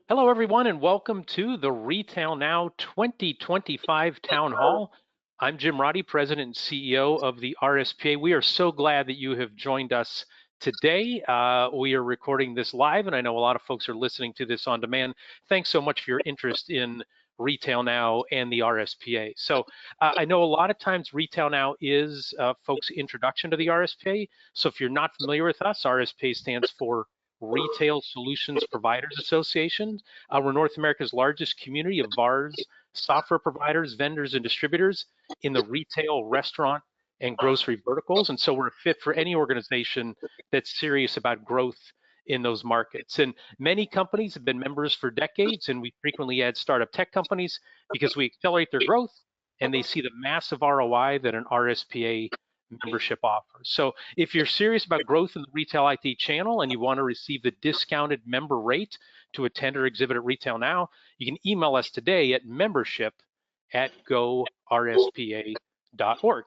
Hello, everyone, and welcome to the Retail Now 2025 Town Hall. I'm Jim Roddy, President and CEO of the RSPA. We are so glad that you have joined us today. We are recording this live, and I know a lot of folks are listening to this on demand. Thanks so much for your interest in Retail Now and the RSPA. So I know a lot of times Retail Now is folks' introduction to the RSPA. So if you're not familiar with us, RSPA stands for Retail Solutions Providers Association. We're North America's largest community of VARs, software providers, vendors, and distributors in the retail, restaurant, and grocery verticals. And so we're a fit for any organization that's serious about growth in those markets. And many companies have been members for decades, and we frequently add startup tech companies because we accelerate their growth and they see the massive ROI that an RSPA membership offers. So if you're serious about growth in the retail IT channel and you want to receive the discounted member rate to attend or exhibit at Retail Now, you can email us today at membership@gorspa.org.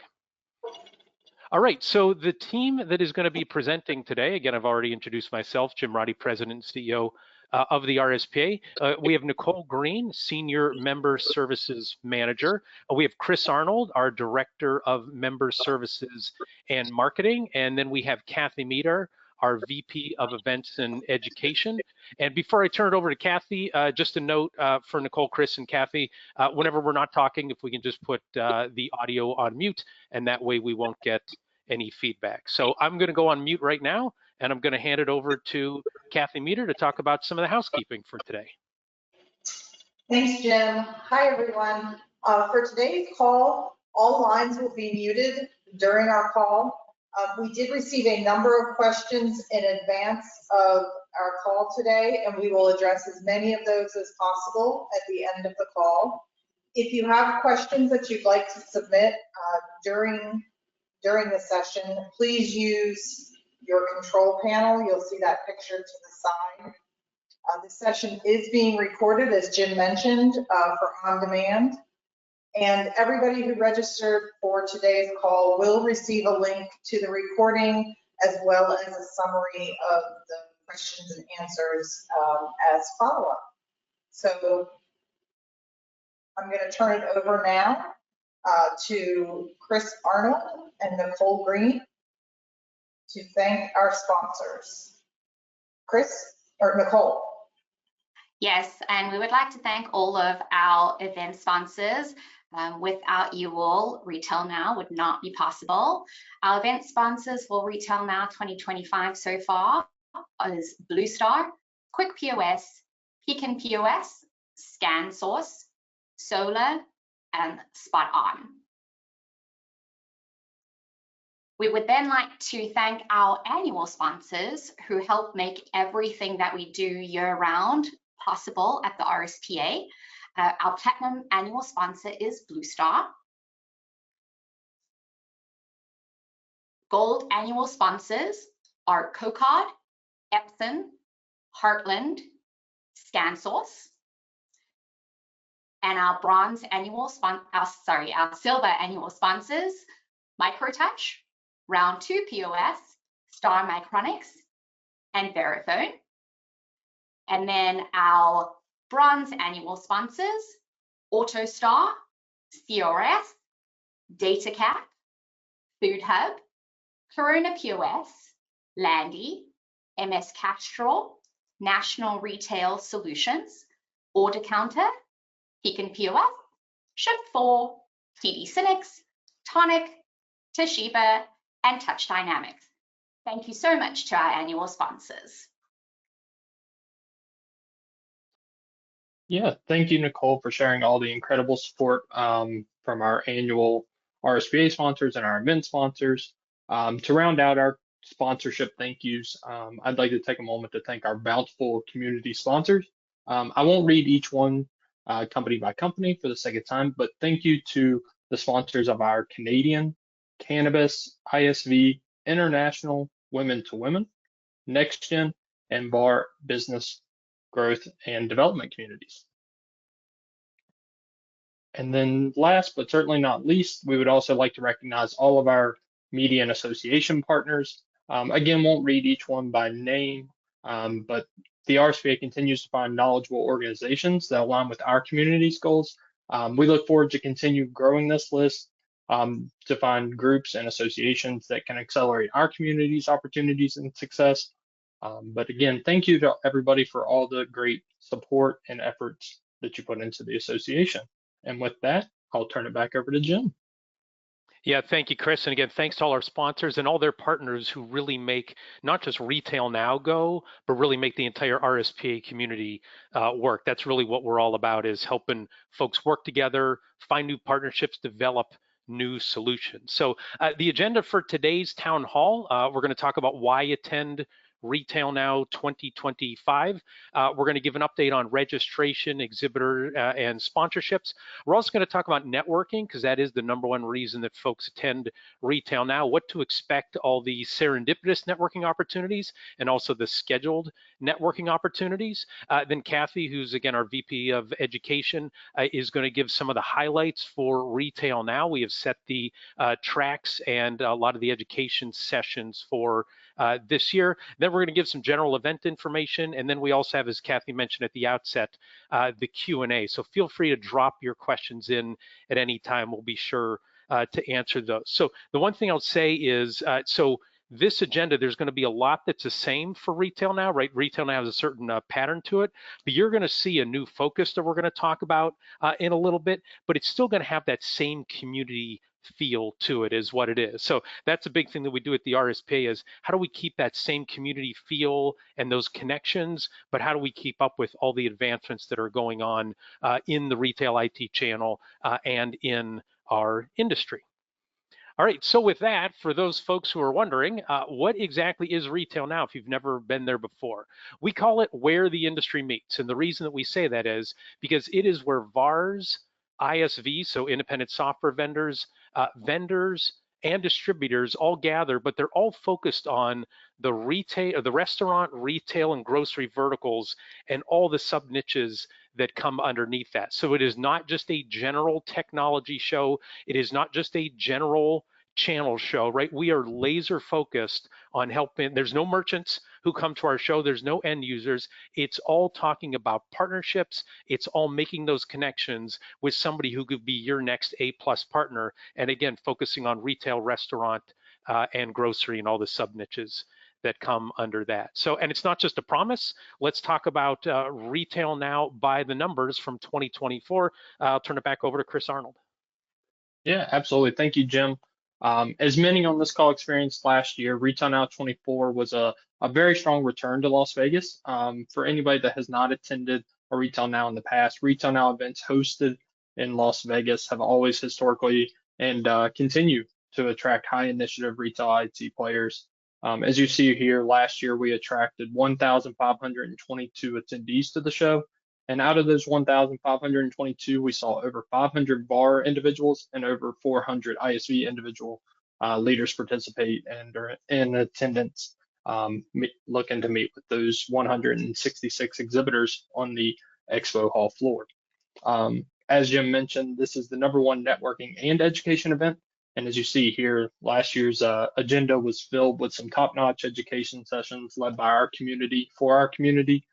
All right, so the team that is going to be presenting today, again, I've already introduced myself, Jim Roddy, President and CEO of the RSPA. We have Nicole Green, Senior Member Services Manager. We have Chris Arnold, our Director of Member Services and Marketing. And then we have Kathy Meador, our VP of Events and Education. And before I turn it over to Kathy, just a note for Nicole, Chris, and Kathy, whenever we're not talking, if we can just put the audio on mute, and that way we won't get any feedback. So I'm going to go on mute right now, and I'm going to hand it over to Kathy Meador to talk about some of the housekeeping for today. Thanks, Jim. Hi, everyone. For today's call, all lines will be muted during our call. We did receive a number of questions in advance of our call today, and we will address as many of those as possible at the end of the call. If you have questions that you'd like to submit during the session, please use your control panel. You'll see that picture to the side. This session is being recorded, as Jim mentioned, for on demand. And everybody who registered for today's call will receive a link to the recording as well as a summary of the questions and answers as follow-up. So I'm going to turn it over now to Chris Arnold and Nicole Green to thank our sponsors. Chris or Nicole? Yes, and we would like to thank all of our event sponsors. Without you all, Retail Now would not be possible. Our event sponsors for Retail Now 2025 so far is Blue Star, Quick POS, Pekin POS, ScanSource, Solar, and Spot On. We would then like to thank our annual sponsors who help make everything that we do year-round possible at the RSPA. Our platinum annual sponsor is Blue Star. Gold annual sponsors are CoCard, Epson, Heartland, ScanSource. And our bronze annual our silver annual sponsors, Microtouch, Round 2 POS, Star Micronics, and Verifone. And then our bronze annual sponsors, AutoStar, CRS, DataCap, Food Hub, Corona POS, Landy, MS Castrol, National Retail Solutions, Order Counter, Pekin POS, Shift4, TD Synnex, Tonic, Toshiba, and Touch Dynamics. Thank you so much to our annual sponsors. Yeah, thank you, Nicole, for sharing all the incredible support from our annual RSPA sponsors and our event sponsors. To round out our sponsorship thank yous, I'd like to take a moment to thank our bountiful community sponsors. I won't read each one company by company for the sake of time, but thank you to the sponsors of our Canadian, Cannabis, ISV, International, Women to Women, NextGen, and VAR Business Growth and Development communities. And then last but certainly not least, we would also like to recognize all of our media and association partners. Again, won't read each one by name, but the RSPA continues to find knowledgeable organizations that align with our community's goals. We look forward to continue growing this list to find groups and associations that can accelerate our community's opportunities and success. But again, thank you to everybody for all the great support and efforts that you put into the association. And with that, I'll turn it back over to Jim. Yeah, thank you, Chris. And again, thanks to all our sponsors and all their partners who really make not just RetailNOW go, but really make the entire RSPA community work. That's really what we're all about, is helping folks work together, find new partnerships, develop new solutions. So the agenda for today's town hall, we're going to talk about why attend RetailNOW 2025. We're going to give an update on registration, exhibitor, and sponsorships. We're also going to talk about networking, because that is the #1 reason that folks attend RetailNOW, what to expect, all the serendipitous networking opportunities, and also the scheduled networking opportunities. Then Kathy, who's again our VP of Education, is going to give some of the highlights for RetailNOW. We have set the tracks and a lot of the education sessions for this year. Then we're going to give some general event information, and then we also have, as Kathy mentioned at the outset, the Q&A. So feel free to drop your questions in at any time. We'll be sure to answer those. So the one thing I'll say is, so this agenda, there's going to be a lot that's the same for RetailNOW, right? RetailNOW has a certain pattern to it, but you're going to see a new focus that we're going to talk about in a little bit, but it's still going to have that same community feel to it, is what it is. So that's a big thing that we do at the RSPA, is how do we keep that same community feel and those connections, but how do we keep up with all the advancements that are going on in the retail IT channel and in our industry. All right, so with that, for those folks who are wondering, what exactly is RetailNOW if you've never been there before? We call it where the industry meets. And the reason that we say that is because it is where VARs, ISVs, so independent software vendors, vendors, and distributors all gather, but they're all focused on the retail, or the restaurant, retail, and grocery verticals, and all the sub niches that come underneath that. So it is not just a general technology show. It is not just a general channel show, right? We are laser focused on helping. There's no merchants who come to our show. There's no end users. It's all talking about partnerships. It's all making those connections with somebody who could be your next A+ partner. And again, focusing on retail, restaurant, and grocery, and all the sub niches that come under that. So, and it's not just a promise. Let's talk about RetailNOW by the numbers from 2024. I'll turn it back over to Chris Arnold. Yeah, absolutely. Thank you, Jim. As many on this call experienced last year, RetailNOW 24 was a very strong return to Las Vegas. For anybody that has not attended a RetailNOW in the past, RetailNOW events hosted in Las Vegas have always historically and continue to attract high initiative retail IT players. As you see here, last year we attracted 1,522 attendees to the show. And out of those 1,522, we saw over 500 VAR individuals and over 400 ISV individual leaders participate and are in attendance, looking to meet with those 166 exhibitors on the expo hall floor. As Jim mentioned, this is the #1 networking and education event. And as you see here, last year's agenda was filled with some top-notch education sessions led by our community for our community.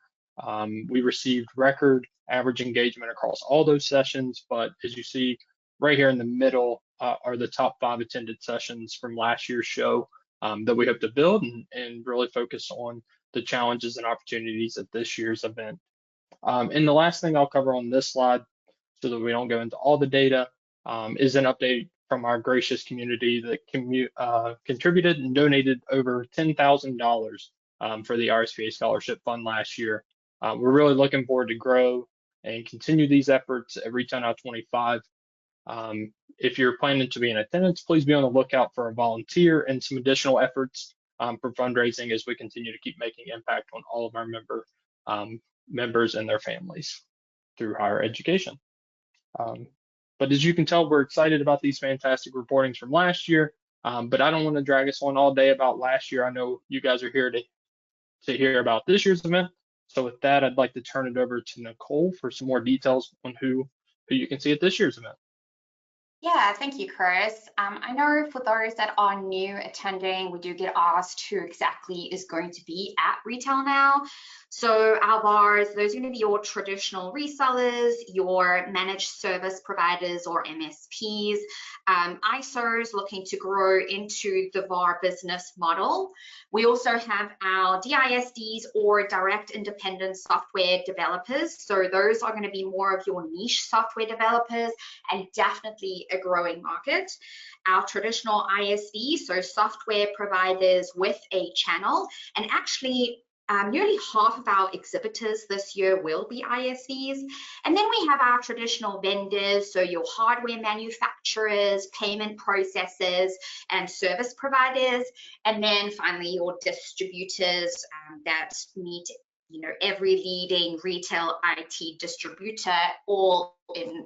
We received record average engagement across all those sessions, but as you see right here in the middle are the top 5 attended sessions from last year's show that we hope to build and really focus on the challenges and opportunities at this year's event. And the last thing I'll cover on this slide, so that we don't go into all the data, is an update from our gracious community that contributed and donated over $10,000 for the RSPA Scholarship Fund last year. We're really looking forward to grow and continue these efforts at RetailNOW 25. If you're planning to be in attendance, please be on the lookout for a volunteer and some additional efforts for fundraising as we continue to keep making impact on all of our members and their families through higher education. But as you can tell, we're excited about these fantastic reportings from last year, but I don't want to drag us on all day about last year. I know you guys are here to hear about this year's event. So with that, I'd like to turn it over to Nicole for some more details on who you can see at this year's event. Yeah, thank you, Chris. I know for those that are new attending, we do get asked who exactly is going to be at RetailNOW. So our VARs, those are going to be your traditional resellers, your managed service providers or MSPs, ISOs looking to grow into the VAR business model. We also have our DISDs or direct independent software developers. So those are going to be more of your niche software developers and definitely a growing market. Our traditional ISVs, so software providers with a channel, and actually nearly half of our exhibitors this year will be ISVs. And then we have our traditional vendors, so your hardware manufacturers, payment processors, and service providers. And then finally, your distributors that meet every leading retail IT distributor all in.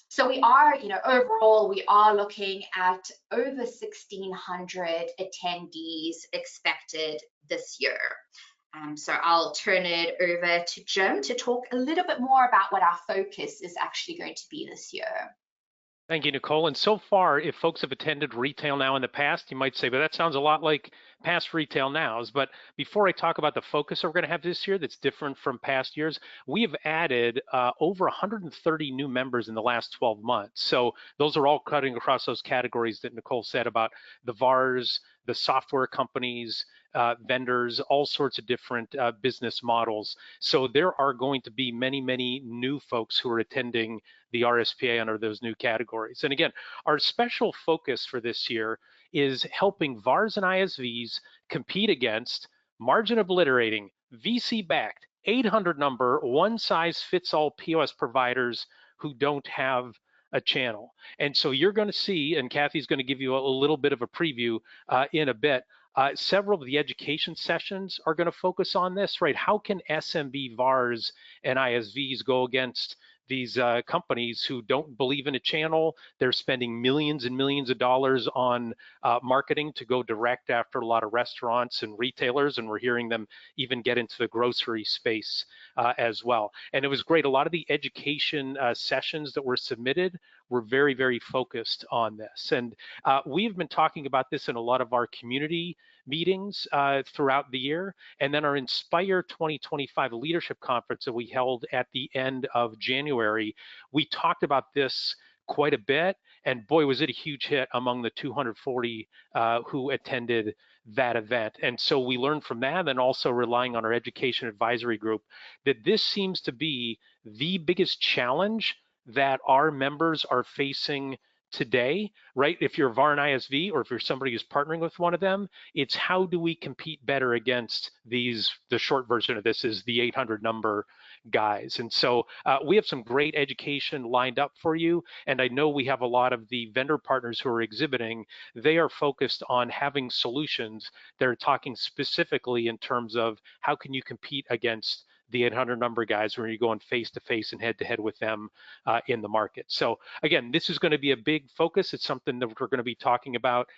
So we are, overall, we are looking at over 1,600 attendees expected this year. So I'll turn it over to Jim to talk a little bit more about what our focus is actually going to be this year. Thank you, Nicole. And so far, if folks have attended Retail Now in the past, you might say, but that sounds a lot like past Retail Nows. But before I talk about the focus we're going to have this year that's different from past years, we have added over 130 new members in the last 12 months. So those are all cutting across those categories that Nicole said about the VARs, the software companies, vendors, all sorts of different business models. So there are going to be many, many new folks who are attending the RSPA under those new categories. And again, our special focus for this year is helping VARs and ISVs compete against margin obliterating, VC-backed, 800 number, one-size-fits-all POS providers who don't have a channel. And so you're going to see, and Kathy's going to give you a little bit of a preview in a bit, several of the education sessions are going to focus on this, right? How can SMB VARs and ISVs go against these companies who don't believe in a channel? They're spending millions and millions of dollars on marketing to go direct after a lot of restaurants and retailers, and we're hearing them even get into the grocery space as well. And it was great. A lot of the education sessions that were submitted were very, very focused on this. And we've been talking about this in a lot of our community meetings throughout the year. And then our Inspire 2025 Leadership Conference that we held at the end of January, we talked about this quite a bit. And boy, was it a huge hit among the 240 who attended that event. And so we learned from that, and also relying on our education advisory group, that this seems to be the biggest challenge that our members are facing today, right? If you're a VAR and ISV, or if you're somebody who's partnering with one of them, it's how do we compete better against these, the short version of this is the 800 number guys. And so we have some great education lined up for you. And I know we have a lot of the vendor partners who are exhibiting. They are focused on having solutions that are talking specifically in terms of how can you compete against the 800 number guys when you're going face to face and head to head with them in the market. So again, this is going to be a big focus. It's something that we're going to be talking about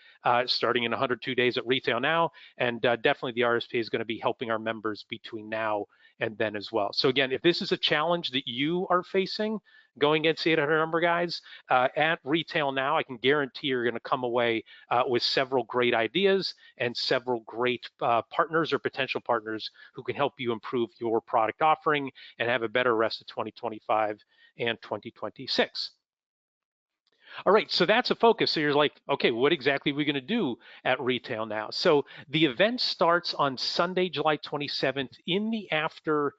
starting in 102 days at Retail Now, and definitely the RSPA is going to be helping our members between now and then as well. So again, if this is a challenge that you are facing going against the 800 number guys at Retail Now, I can guarantee you're going to come away with several great ideas and several great partners or potential partners who can help you improve your product offering and have a better rest of 2025 and 2026. All right, so that's a focus. So you're like, okay, what exactly are we going to do at Retail Now? So the event starts on Sunday, July 27th in the afternoon.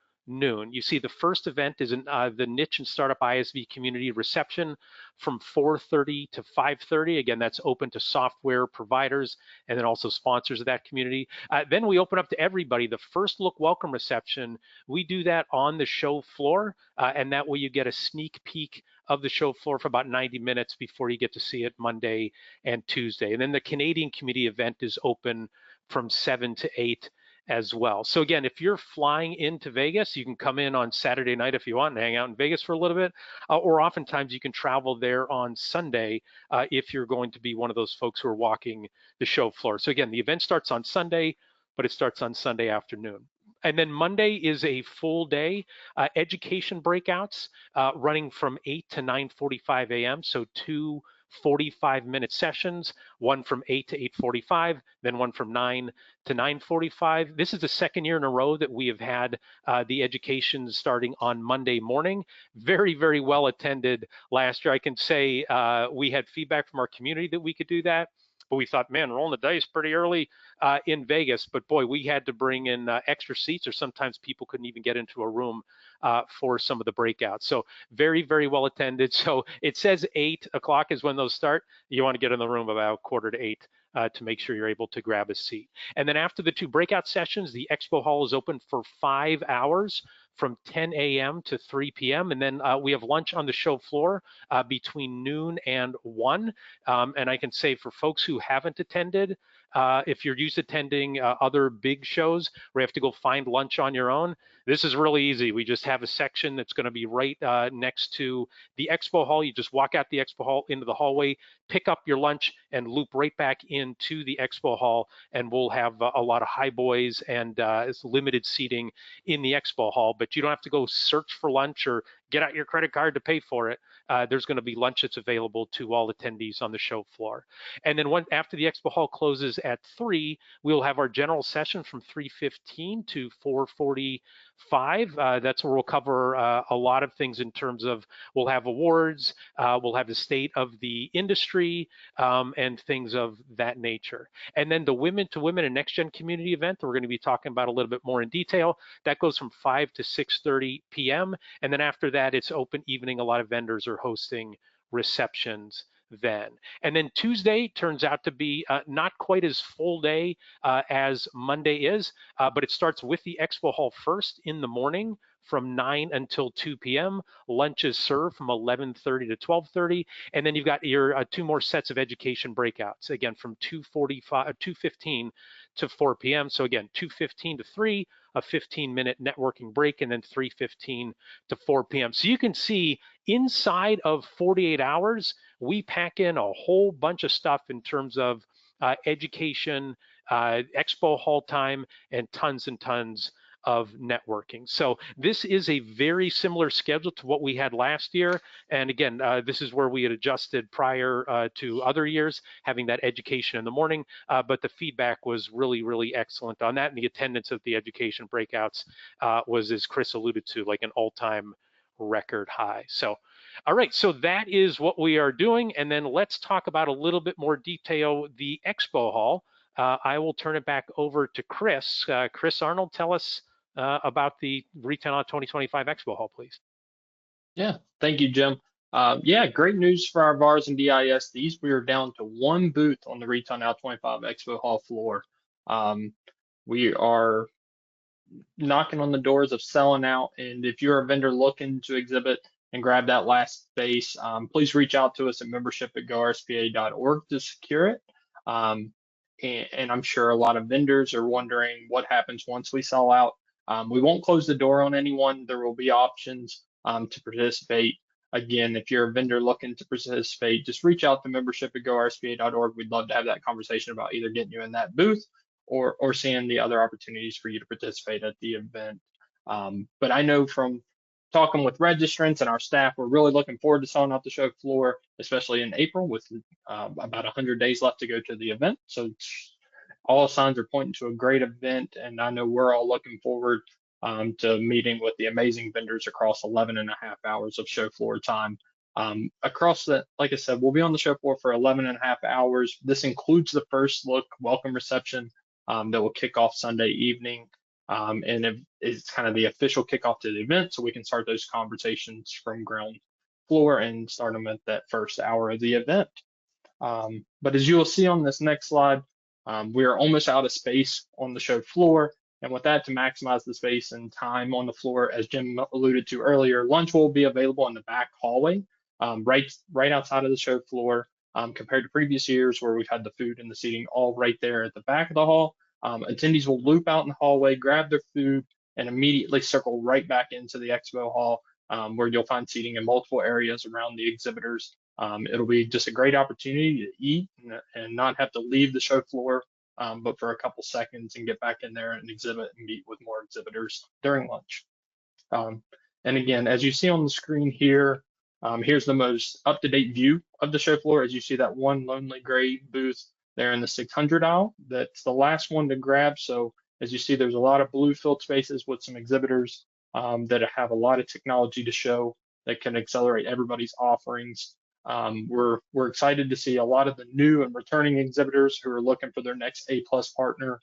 You see the first event is in the Niche and Startup ISV Community Reception from 4:30 to 5:30. Again, that's open to software providers and then also sponsors of that community. Then we open up to everybody. The first look welcome reception, we do that on the show floor, and that way you get a sneak peek of the show floor for about 90 minutes before you get to see it Monday and Tuesday. And then the Canadian community event is open from 7 to 8 as well. So again, if you're flying into Vegas, you can come in on Saturday night if you want and hang out in Vegas for a little bit, or oftentimes you can travel there on Sunday if you're going to be one of those folks who are walking the show floor. So again, the event starts on Sunday, but it starts on Sunday afternoon. And then Monday is a full day education breakouts running from 8 to 9:45 a.m. So 2 45-minute sessions, one from 8 to 8:45, then one from 9 to 9:45. This is the second year in a row that we have had the education starting on Monday morning. Very, very well attended last year. I can say we had feedback from our community that we could do that, but we thought, man, rolling the dice pretty early in Vegas. But boy, we had to bring in extra seats, or sometimes people couldn't even get into a room for some of the breakouts. So very, very well attended. So it says 8 o'clock is when those start. You want to get in the room about 7:45 to make sure you're able to grab a seat. And then after the 2 breakout sessions, the expo hall is open for 5 hours from 10 a.m. to 3 p.m. And then we have lunch on the show floor between noon and 1. And I can say for folks who haven't attended, if you're used to attending other big shows where you have to go find lunch on your own, this is really easy. We just have a section that's going to be right next to the expo hall. You just walk out the expo hall into the hallway, pick up your lunch, and loop right back into the expo hall. And we'll have a lot of high boys and it's limited seating in the expo hall, but you don't have to go search for lunch or get out your credit card to pay for it. There's going to be lunch that's available to all attendees on the show floor. And then after the expo hall closes at 3, we'll have our general session from 3:15 to 4:45. That's where we'll cover a lot of things in terms of, we'll have awards, we'll have the state of the industry, and things of that nature. And then the Women to Women and Next Gen community event that we're going to be talking about a little bit more in detail, that goes from 5 to 6:30 p.m. And then after that, it's open evening. A lot of vendors are hosting receptions then. And then Tuesday turns out to be not quite as full day as Monday is, but it starts with the expo hall first in the morning from 9 until 2 p.m. Lunch is served from 11:30 to 12:30. And then you've got your 2 more sets of education breakouts, again, from 2:15 to 4 p.m. So again, 2:15 to 3, a 15-minute networking break, and then 3:15 to 4 p.m. So you can see inside of 48 hours, we pack in a whole bunch of stuff in terms of education, expo hall time, and tons of networking. So this is a very similar schedule to what we had last year. And again, this is where we had adjusted prior to other years, having that education in the morning, but the feedback was really, really excellent on that. And the attendance of the education breakouts was, as Chris alluded to, like an all-time record high. So, all right, so that is what we are doing. And then let's talk about a little bit more detail, the expo hall. I will turn it back over to Chris. Chris Arnold, tell us about the RetailNOW 2025 Expo Hall, please. Yeah, thank you, Jim. Yeah, great news for our VARs and DISDs. We are down to 1 booth on the RetailNOW 25 Expo Hall floor. We are knocking on the doors of selling out, and if you're a vendor looking to exhibit and grab that last space, please reach out to us at membership@gorspa.org to secure it. And I'm sure a lot of vendors are wondering what happens once we sell out. We won't close the door on anyone. There will be options to participate. Again, if you're a vendor looking to participate, just reach out to membership@gorspa.org. We'd love to have that conversation about either getting you in that booth or seeing the other opportunities for you to participate at the event. But I know from talking with registrants and our staff, we're really looking forward to selling out the show floor, especially in April with about 100 days left to go to the event. So all signs are pointing to a great event, and I know we're all looking forward to meeting with the amazing vendors across 11 and a half hours of show floor time. Across the, like I said, we'll be on the show floor for 11 and a half hours. This includes the first look welcome reception that will kick off Sunday evening. And it's kind of the official kickoff to the event, so we can start those conversations from ground floor and start them at that first hour of the event. But as you will see on this next slide, we are almost out of space on the show floor. And with that, to maximize the space and time on the floor, as Jim alluded to earlier, lunch will be available in the back hallway, right outside of the show floor, compared to previous years where we've had the food and the seating all right there at the back of the hall. Attendees will loop out in the hallway, grab their food, and immediately circle right back into the expo hall, where you'll find seating in multiple areas around the exhibitors. It'll be just a great opportunity to eat and not have to leave the show floor, but for a couple seconds and get back in there and exhibit and meet with more exhibitors during lunch. And again, as you see on the screen here, Here's the most up-to-date view of the show floor. As you see that one lonely gray booth there in the 600 aisle, that's the last one to grab. So as you see, there's a lot of blue filled spaces with some exhibitors that have a lot of technology to show that can accelerate everybody's offerings. We're excited to see a lot of the new and returning exhibitors who are looking for their next A+ partner.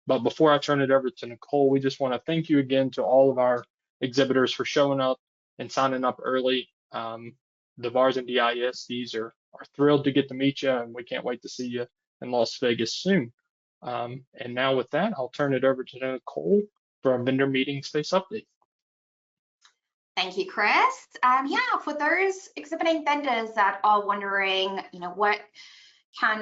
But before I turn it over to Nicole, we just want to thank you again to all of our exhibitors for showing up and signing up early. The VARs and DISDs are thrilled to get to meet you, and we can't wait to see you in Las Vegas soon. And now with that, I'll turn it over to Nicole for a vendor meeting space update. Thank you, Chris. Yeah, for those exhibiting vendors that are wondering, what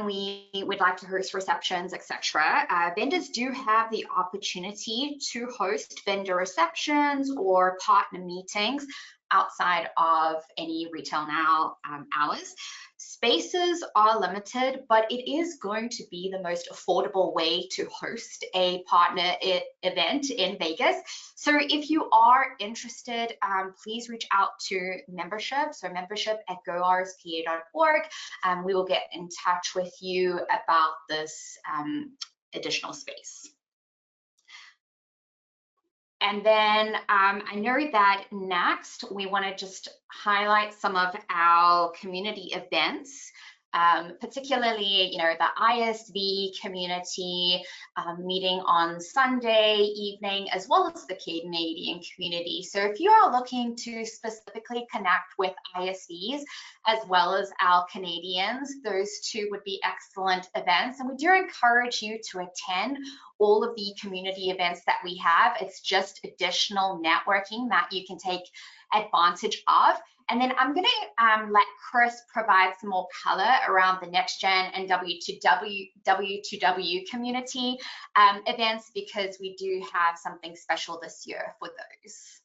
we'd like to host receptions, etc. Vendors do have the opportunity to host vendor receptions or partner meetings outside of any RetailNOW hours. Spaces are limited, but it is going to be the most affordable way to host a partner event in Vegas. So if you are interested, please reach out to membership. So membership@gorspa.org. We will get in touch with you about this additional space. And then I know that next we want to just highlight some of our community events, particularly, the ISV community meeting on Sunday evening, as well as the Canadian community. So if you are looking to specifically connect with ISVs as well as our Canadians, those two would be excellent events. And we do encourage you to attend all of the community events that we have. It's just additional networking that you can take advantage of. And then I'm going to let Chris provide some more color around the Next Gen and W2W community events, because we do have something special this year for those.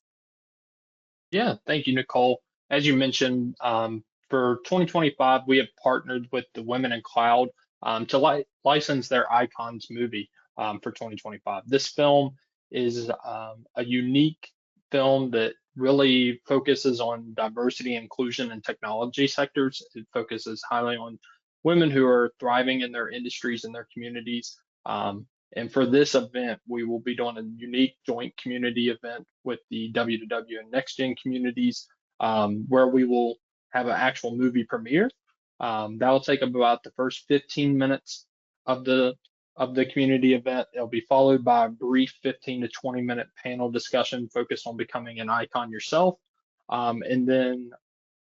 Yeah, thank you, Nicole. As you mentioned, for 2025, we have partnered with the Women in Cloud to license their Icons movie for 2025. This film is a unique film that really focuses on diversity, inclusion, and technology sectors. It focuses highly on women who are thriving in their industries and their communities. And for this event, we will be doing a unique joint community event with the W2W and Next Gen communities, where we will have an actual movie premiere. That will take up about the first 15 minutes of the community event. It'll be followed by a brief 15 to 20-minute panel discussion focused on becoming an icon yourself. And then,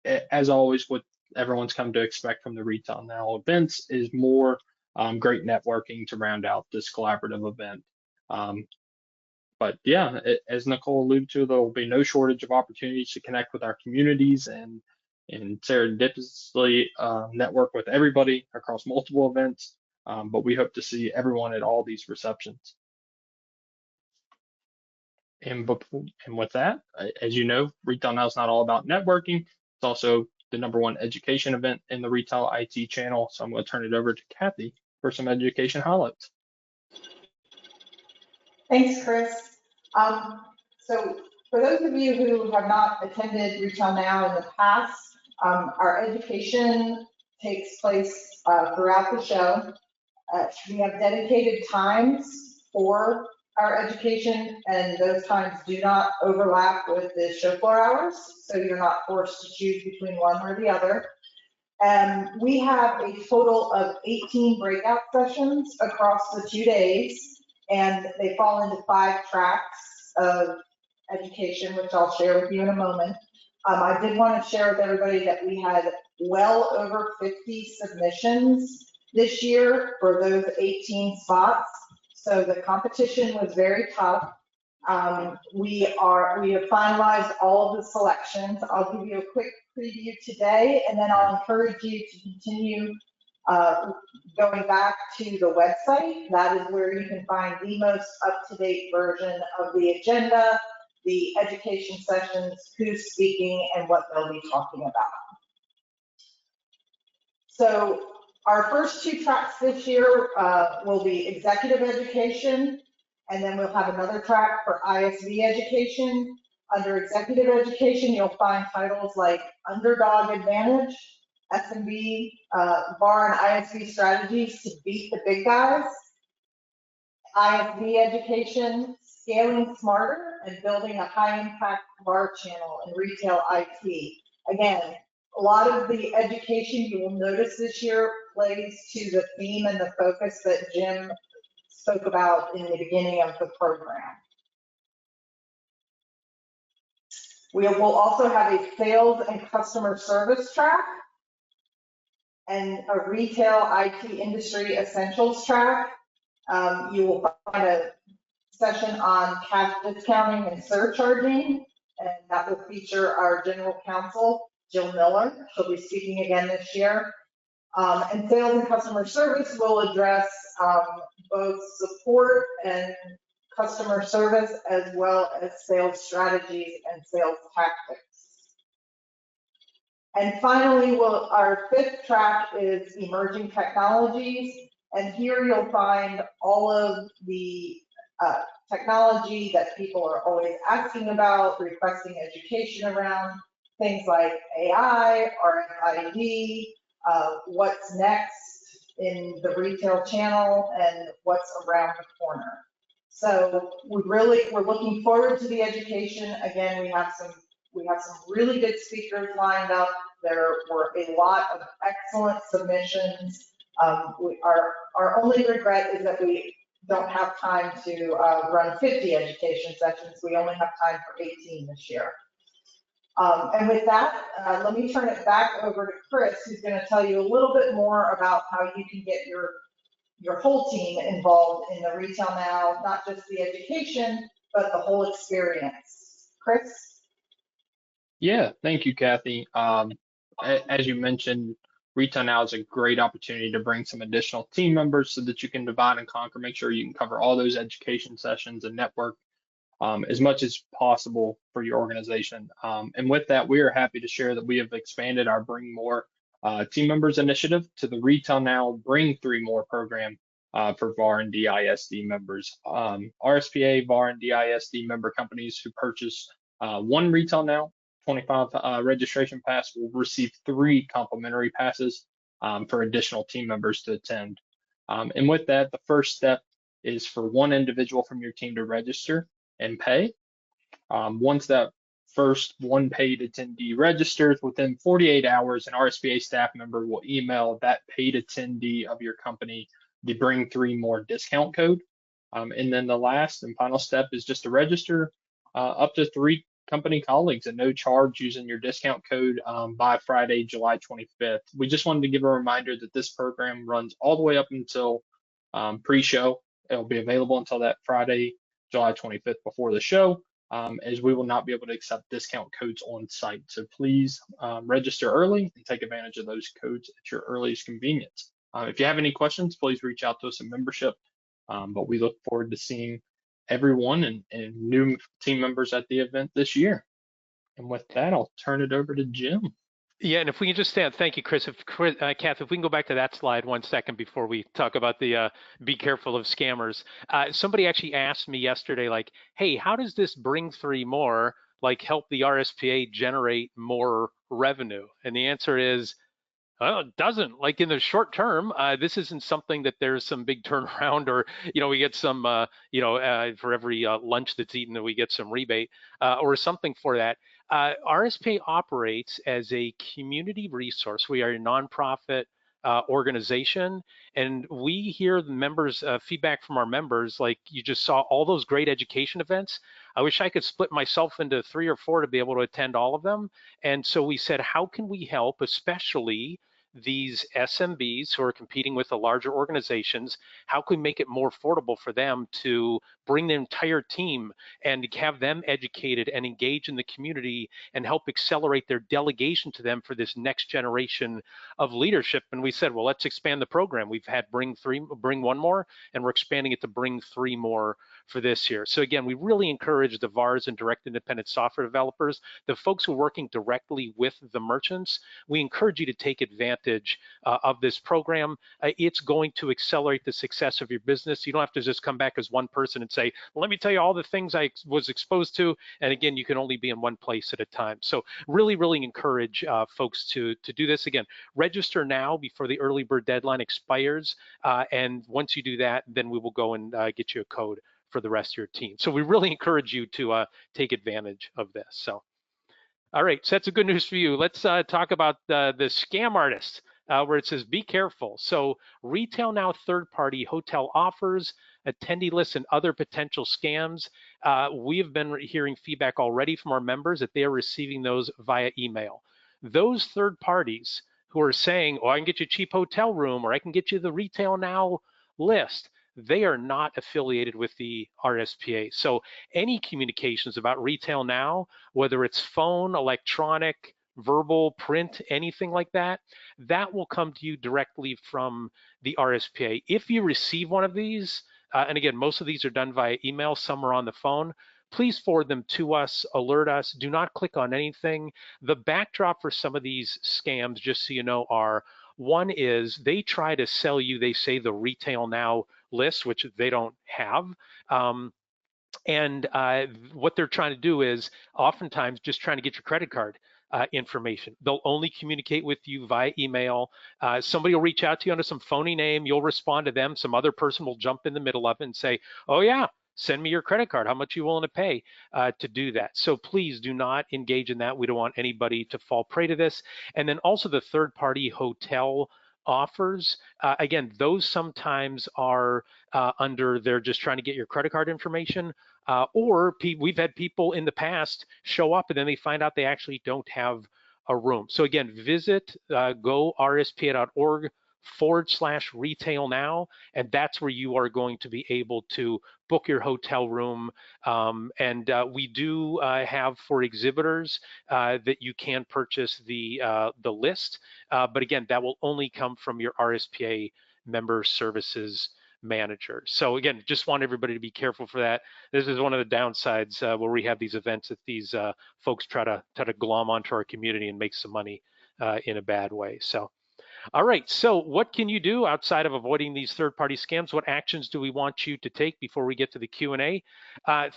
as always, what everyone's come to expect from the RetailNOW events is more great networking to round out this collaborative event. But yeah, as Nicole alluded to, there will be no shortage of opportunities to connect with our communities and serendipitously network with everybody across multiple events. But we hope to see everyone at all these receptions. And with that, as you know, RetailNOW is not all about networking. It's also the #1 education event in the retail IT channel. So I'm going to turn it over to Kathy for some education highlights. Thanks, Chris. So for those of you who have not attended RetailNOW in the past, our education takes place throughout the show. We have dedicated times for our education, and those times do not overlap with the show floor hours, so you're not forced to choose between one or the other. And we have a total of 18 breakout sessions across the 2 days, and they fall into 5 tracks of education, which I'll share with you in a moment. I did want to share with everybody that we had well over 50 submissions this year for those 18 spots. So the competition was very tough. We have finalized all of the selections. I'll give you a quick preview today, and then I'll encourage you to continue going back to the website. That is where you can find the most up-to-date version of the agenda, the education sessions, who's speaking, and what they'll be talking about. So our first 2 tracks this year will be executive education, and then we'll have another track for ISV education. Under executive education, you'll find titles like Underdog Advantage, SMB, VAR and ISV strategies to beat the big guys, ISV education, scaling smarter, and building a high-impact VAR channel in retail IT. Again, a lot of the education you will notice this year plays to the theme and the focus that Jim spoke about in the beginning of the program. We will also have a sales and customer service track and a retail IT industry essentials track. You will find a session on cash discounting and surcharging, and that will feature our general counsel, Jill Miller. She'll be speaking again this year. And sales and customer service will address both support and customer service, as well as sales strategies and sales tactics. And finally, our fifth track is emerging technologies. And here you'll find all of the technology that people are always asking about, requesting education around, things like AI, RFID, what's next in the retail channel, and what's around the corner. So we're looking forward to the education. Again, we have some really good speakers lined up. There were a lot of excellent submissions. Our only regret is that we don't have time to run 50 education sessions. We only have time for 18 this year. And with that, let me turn it back over to Chris, who's going to tell you a little bit more about how you can get your whole team involved in the RetailNOW, not just the education, but the whole experience. Chris? Yeah, thank you, Kathy. As you mentioned, RetailNOW is a great opportunity to bring some additional team members so that you can divide and conquer, make sure you can cover all those education sessions and network as much as possible for your organization. And with that, we are happy to share that we have expanded our Bring More team members initiative to the RetailNOW Bring 3 More program for VAR and DISD members. RSPA, VAR, and DISD member companies who purchase one RetailNOW 25 registration pass will receive 3 complimentary passes for additional team members to attend. And with that, the first step is for one individual from your team to register and pay. Once that first one paid attendee registers, within 48 hours, an RSPA staff member will email that paid attendee of your company the Bring 3 More discount code. And then the last and final step is just to register up to 3 company colleagues at no charge using your discount code by Friday, July 25th. We just wanted to give a reminder that this program runs all the way up until pre-show. It'll be available until that Friday, July 25th before the show, as we will not be able to accept discount codes on site. So please register early and take advantage of those codes at your earliest convenience. If you have any questions, please reach out to us in membership, but we look forward to seeing everyone and new team members at the event this year. And with that, I'll turn it over to Jim. Yeah, and if we can just stand, thank you, Chris. Kath, if we can go back to that slide 1 second before we talk about the be careful of scammers. Somebody actually asked me yesterday, like, hey, how does this Bring 3 More like help the RSPA generate more revenue? And the answer is, well, it doesn't. Like in the short term, this isn't something that there's some big turnaround or, we get some, for every lunch that's eaten, that we get some rebate or something for that. RSPA operates as a community resource. We are a nonprofit organization, and we hear the members feedback from our members. Like you just saw all those great education events. I wish I could split myself into 3 or 4 to be able to attend all of them. And so we said, how can we help, especially these SMBs who are competing with the larger organizations? How can we make it more affordable for them to bring the entire team and have them educated and engage in the community and help accelerate their delegation to them for this next generation of leadership? And we said, well, let's expand the program. We've had Bring 1 More, and we're expanding it to Bring 3 More for this year. So again, we really encourage the VARs and direct independent software developers, the folks who are working directly with the merchants. We encourage you to take advantage advantage of this program. It's going to accelerate the success of your business. You don't have to just come back as one person and say, well, let me tell you all the things I was exposed to. And again, you can only be in one place at a time. So really, really encourage folks to do this. Again, register now before the early bird deadline expires. And once you do that, then we will go and get you a code for the rest of your team. So we really encourage you to take advantage of this. So, all right, so that's a good news for you. Let's talk about the scam artist, where it says, be careful. So RetailNOW third-party hotel offers, attendee lists, and other potential scams. We have been hearing feedback already from our members that they are receiving those via email. Those third parties who are saying, oh, I can get you a cheap hotel room, or I can get you the RetailNOW list, they are not affiliated with the RSPA. So any communications about RetailNOW, whether it's phone, electronic, verbal, print, anything like that, that will come to you directly from the RSPA. If you receive one of these, and again, most of these are done via email, some are on the phone, please forward them to us, alert us, do not click on anything. The backdrop for some of these scams, just so you know, are, one is they try to sell you, they say, the RetailNOW list, which they don't have. And what they're trying to do is oftentimes just trying to get your credit card information. They'll only communicate with you via email. Somebody will reach out to you under some phony name. You'll respond to them. Some other person will jump in the middle of it and say, oh yeah, send me your credit card. How much are you willing to pay to do that? So please do not engage in that. We don't want anybody to fall prey to this. And then also the third-party hotel offers. Again, those sometimes are under, they're just trying to get your credit card information, or we've had people in the past show up and then they find out they actually don't have a room. So again, visit goRSPA.org/RetailNOW, and that's where you are going to be able to book your hotel room. And we do have for exhibitors that you can purchase the list, but again, that will only come from your RSPA member services manager. So again, just want everybody to be careful for that. This is one of the downsides where we have these events that these folks try to glom onto our community and make some money in a bad way. So, all right, so what can you do outside of avoiding these third-party scams? What actions do we want you to take before we get to the Q&A?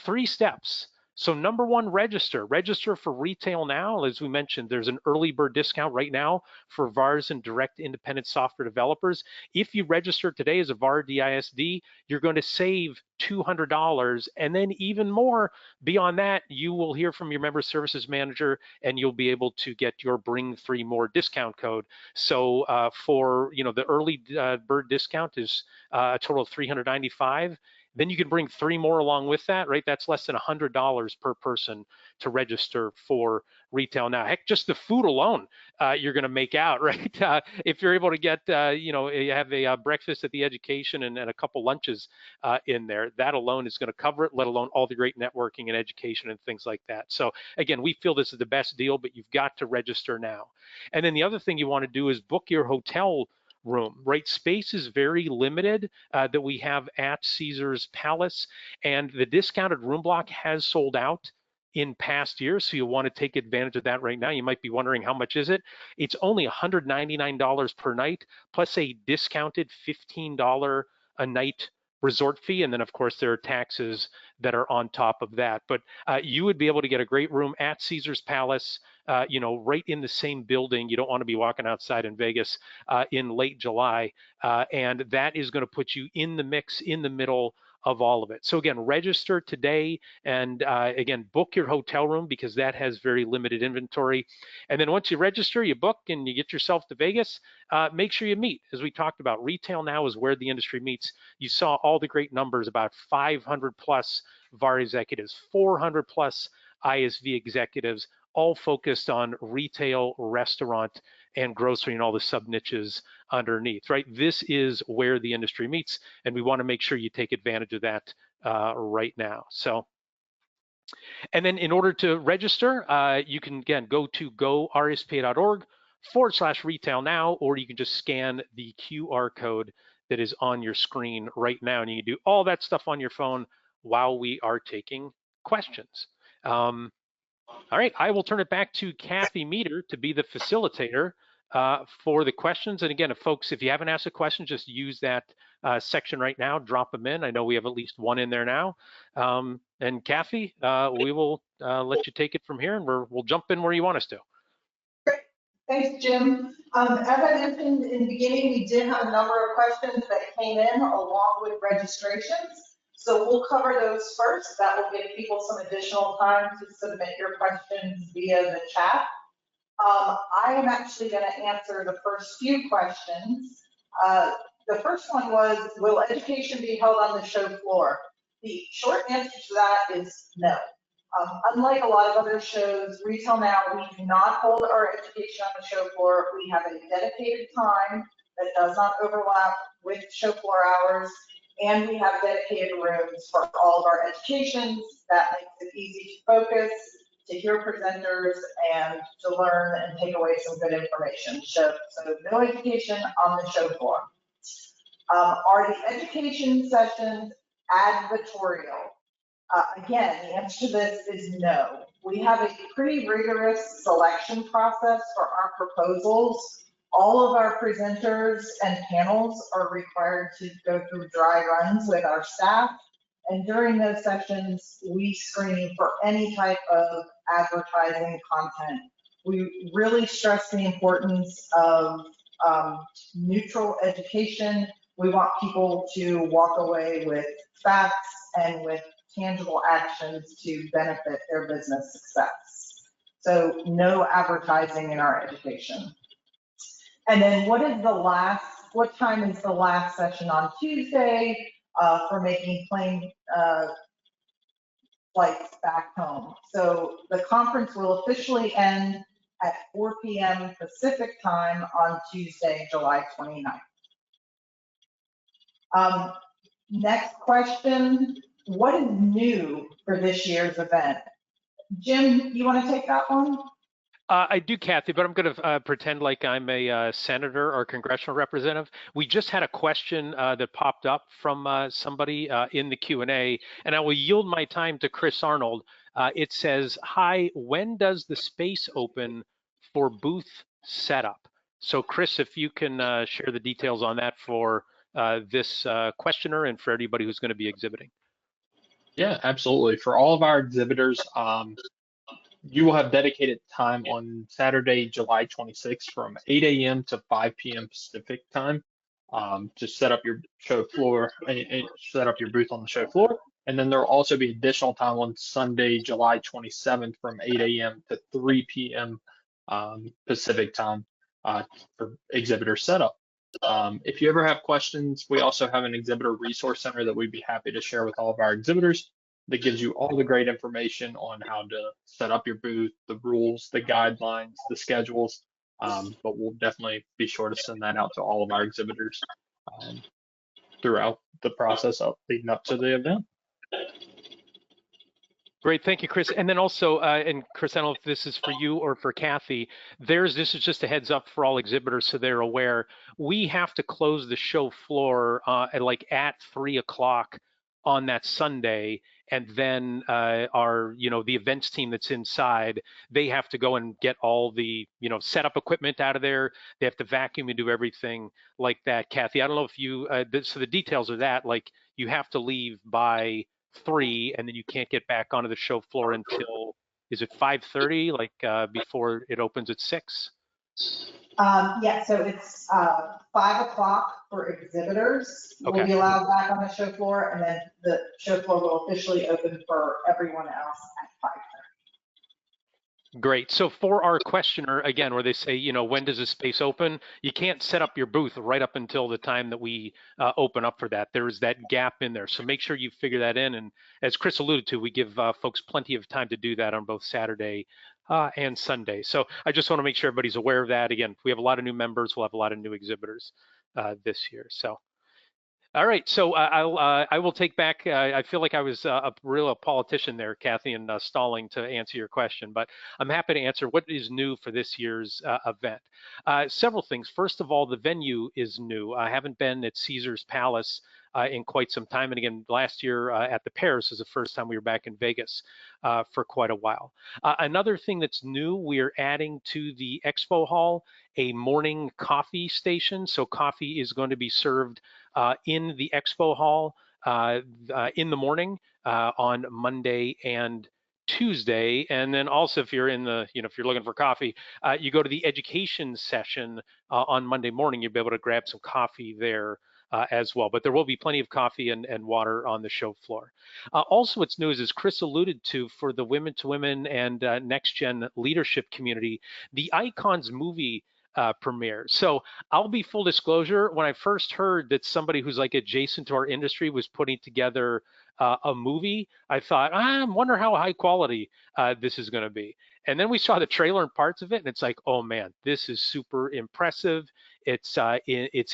3 steps. So number 1, register. Register for RetailNOW. As we mentioned, there's an early bird discount right now for VARs and direct independent software developers. If you register today as a VAR DISD, you're going to save $200, and then even more beyond that, you will hear from your member services manager and you'll be able to get your Bring 3 More discount code. So for the early bird discount is a total of $395. Then you can bring 3 more along with that, right? That's less than $100 per person to register for RetailNOW. Heck, just the food alone, you're going to make out, right? If you're able to get, you have a breakfast at the education and a couple lunches in there, that alone is going to cover it, let alone all the great networking and education and things like that. So again, we feel this is the best deal, but you've got to register now. And then the other thing you want to do is book your hotel room, right? Space is very limited that we have at Caesars Palace, and the discounted room block has sold out in past years, so you'll want to take advantage of that right now. You might be wondering, how much is it? It's only $199 per night, plus a discounted $15 a night resort fee, and then of course there are taxes that are on top of that. But you would be able to get a great room at Caesars Palace, right in the same building. You don't want to be walking outside in Vegas in late July, and that is going to put you in the mix, in the middle of all of it. So again, register today, and again, book your hotel room because that has very limited inventory. And then once you register, you book, and you get yourself to Vegas, make sure you meet. As we talked about, RetailNOW is where the industry meets. You saw all the great numbers, about 500 plus VAR executives, 400 plus ISV executives, all focused on retail, restaurant, and grocery and all the sub niches underneath, right? This is where the industry meets, and we want to make sure you take advantage of that right now. So, and then in order to register, you can again go to goRSPA.org/RetailNOW, or you can just scan the QR code that is on your screen right now, and you can do all that stuff on your phone while we are taking questions. All right, I will turn it back to Kathy Meter to be the facilitator for the questions. And again, if you haven't asked a question, just use that section right now, drop them in. I know we have at least one in there now. And Kathy, we will let you take it from here, and we'll jump in where you want us to. Great. Thanks, Jim. As I mentioned in the beginning, we did have a number of questions that came in along with registrations. So we'll cover those first. That will give people some additional time to submit your questions via the chat. I am actually going to answer the first few questions. The first one was, will education be held on the show floor? The short answer to that is no. Unlike a lot of other shows, RetailNOW, we do not hold our education on the show floor. We have a dedicated time that does not overlap with show floor hours, and we have dedicated rooms for all of our educations. That makes it easy to focus, to hear presenters, and to learn and take away some good information. So no education on the show floor. Are the education sessions advertorial? Again, the answer to this is no. We have a pretty rigorous selection process for our proposals. All of our presenters and panels are required to go through dry runs with our staff. And during those sessions, we screen for any type of advertising content. We really stress the importance of neutral education. We want people to walk away with facts and with tangible actions to benefit their business success. So no advertising in our education. And then what time is the last session on Tuesday for making plane flights back home? So the conference will officially end at 4 p.m. Pacific time on Tuesday, July 29th. Next question, what is new for this year's event? Jim, you want to take that one? I do, Kathy, but I'm going to pretend like I'm a senator or congressional representative. We just had a question that popped up from somebody in the Q&A, and I will yield my time to Chris Arnold. It says, hi, when does the space open for booth setup? So Chris, if you can share the details on that for this questioner and for anybody who's going to be exhibiting. Yeah, absolutely. For all of our exhibitors, you will have dedicated time on Saturday, July 26th from 8 a.m. to 5 p.m. Pacific time to set up your show floor and set up your booth on the show floor. And then there will also be additional time on Sunday, July 27th from 8 a.m. to 3 p.m. Pacific time for exhibitor setup. If you ever have questions, we also have an exhibitor resource center that we'd be happy to share with all of our exhibitors that gives you all the great information on how to set up your booth, the rules, the guidelines, the schedules. But we'll definitely be sure to send that out to all of our exhibitors throughout the process of leading up to the event. Great, thank you, Chris. And then also, and Chris, I don't know if this is for you or for Kathy, this is just a heads up for all exhibitors so they're aware. We have to close the show floor at 3 o'clock on that Sunday, and then the events team that's inside, they have to go and get all the setup equipment out of there. They have to vacuum and do everything like that. Kathy, I don't know if you so the details of that, like you have to leave by 3 and then you can't get back onto the show floor until, is it 5:30, like before it opens at 6? Yeah, so it's 5 o'clock for exhibitors. Okay. Will be allowed back on the show floor, and then the show floor will officially open for everyone else at 5:30. Great. So for our questioner, again, where they say, when does this space open? You can't set up your booth right up until the time that we open up for that. There is that gap in there. So make sure you figure that in. And as Chris alluded to, we give folks plenty of time to do that on both Saturday and Sunday. So I just want to make sure everybody's aware of that. Again, we have a lot of new members. We'll have a lot of new exhibitors this year. So. All right, so I will take back. I feel like I was a real politician there, Kathy, and stalling to answer your question, but I'm happy to answer what is new for this year's event. Several things. First of all, the venue is new. I haven't been at Caesar's Palace in quite some time. And again, last year at the Paris is the first time we were back in Vegas for quite a while. Another thing that's new, we're adding to the expo hall a morning coffee station. So coffee is going to be served in the expo hall in the morning on Monday and Tuesday. And then also if you're in the, if you're looking for coffee, you go to the education session on Monday morning, you'll be able to grab some coffee there as well. But there will be plenty of coffee and water on the show floor. Also, what's new is, as Chris alluded to, for the Women to Women and Next Gen leadership community, the Icons movie premiere. So I'll be full disclosure, when I first heard that somebody who's like adjacent to our industry was putting together a movie, I thought, I wonder how high quality this is going to be. And then we saw the trailer and parts of it, and it's like, oh man, this is super impressive. It's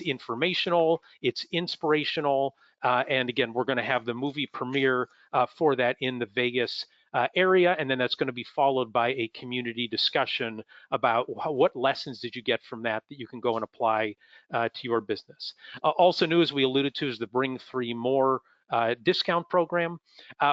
informational, it's inspirational, and again, we're going to have the movie premiere for that in the Vegas area, and then that's going to be followed by a community discussion about what lessons did you get from that you can go and apply to your business. Also new, as we alluded to, is the Bring 3 More discount program.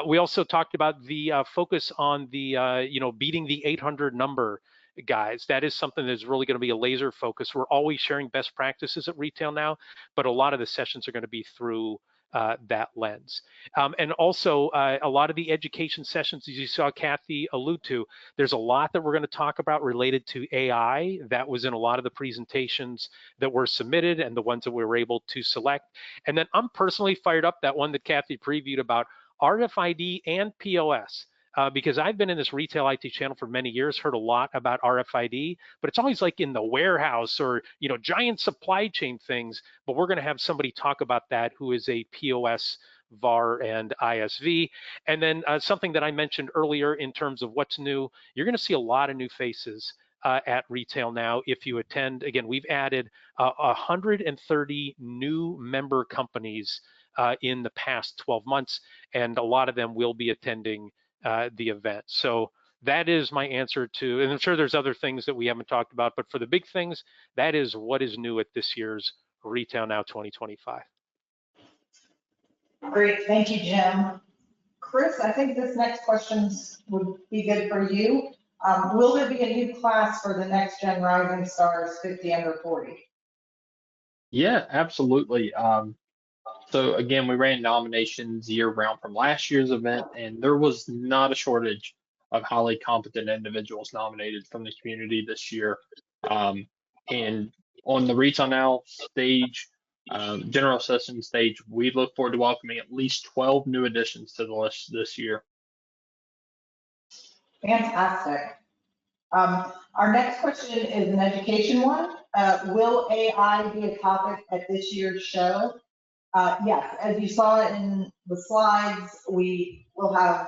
We also talked about the focus on the, beating the 800 number, guys. That is something that's really going to be a laser focus. We're always sharing best practices at Retail Now, but a lot of the sessions are going to be through that lens. And also a lot of the education sessions, as you saw Kathy allude to, there's a lot that we're going to talk about related to AI. That was in a lot of the presentations that were submitted and the ones that we were able to select. And then I'm personally fired up, that one that Kathy previewed about RFID and POS. Because I've been in this retail IT channel for many years, heard a lot about RFID, but it's always like in the warehouse or, giant supply chain things. But we're going to have somebody talk about that who is a POS, VAR, and ISV. And then something that I mentioned earlier in terms of what's new, you're going to see a lot of new faces at Retail Now if you attend. Again, we've added 130 new member companies in the past 12 months, and a lot of them will be attending the event. So that is my answer to, and I'm sure there's other things that we haven't talked about, but for the big things, that is what is new at this year's Retail Now 2025. Great, thank you, Jim. Chris, I think this next question would be good for you. Will there be a new class for the Next Gen Rising Stars 50 under 40? Yeah, absolutely. So again, we ran nominations year round from last year's event, and there was not a shortage of highly competent individuals nominated from the community this year. And on the Retail Now stage, general session stage, we look forward to welcoming at least 12 new additions to the list this year. Fantastic. Our next question is an education one. Will AI be a topic at this year's show? Yes, as you saw in the slides, we will have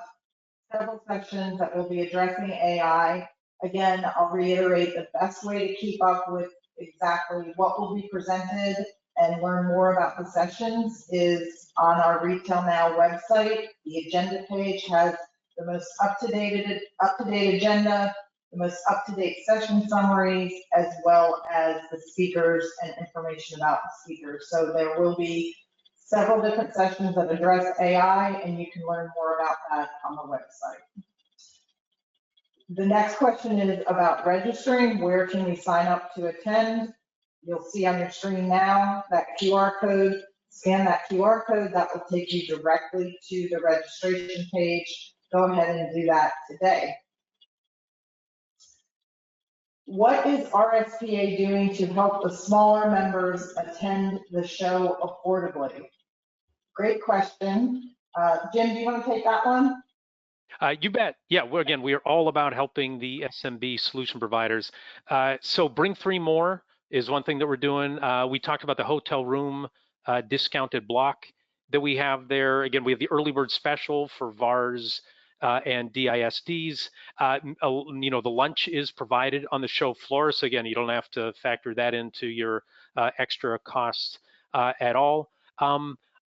several sections that will be addressing AI. Again, I'll reiterate, the best way to keep up with exactly what will be presented and learn more about the sessions is on our Retail Now website. The agenda page has the most up-to-date agenda, the most up-to-date session summaries, as well as the speakers and information about the speakers. So there will be several different sessions that address AI, and you can learn more about that on the website. The next question is about registering. Where can we sign up to attend? You'll see on your screen now that QR code. Scan that QR code. That will take you directly to the registration page. Go ahead and do that today. What is RSPA doing to help the smaller members attend the show affordably? Great question. Jim, do you want to take that one? You bet. Yeah, we are all about helping the SMB solution providers. So Bring 3 More is one thing that we're doing. We talked about the hotel room discounted block that we have there. Again, we have the early bird special for VARs and DISDs. The lunch is provided on the show floor. So again, you don't have to factor that into your extra costs at all.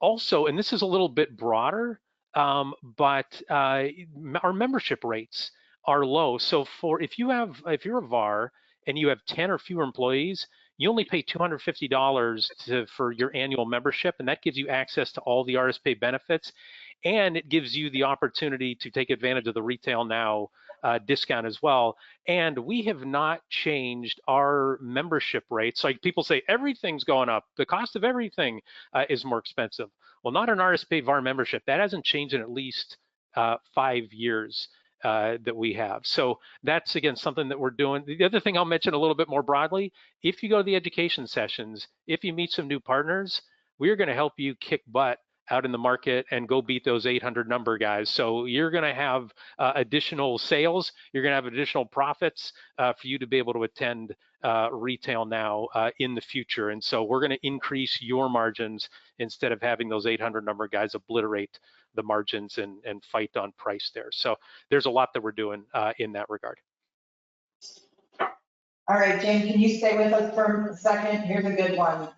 Also, and this is a little bit broader, but our membership rates are low. So if you're a VAR and you have 10 or fewer employees, you only pay $250 for your annual membership, and that gives you access to all the RSPA benefits, and it gives you the opportunity to take advantage of the RetailNOW discount as well. And we have not changed our membership rates. Like people say, everything's going up. The cost of everything is more expensive. Well, not an RSPA VAR membership. That hasn't changed in at least 5 years that we have. So that's, again, something that we're doing. The other thing I'll mention a little bit more broadly, if you go to the education sessions, if you meet some new partners, we're going to help you kick butt out in the market and go beat those 800 number guys. So you're going to have additional sales, you're going to have additional profits for you to be able to attend RetailNOW in the future. And so we're going to increase your margins instead of having those 800 number guys obliterate the margins and fight on price there. So there's a lot that we're doing in that regard. All right, Jim, can you stay with us for a second? Here's a good one.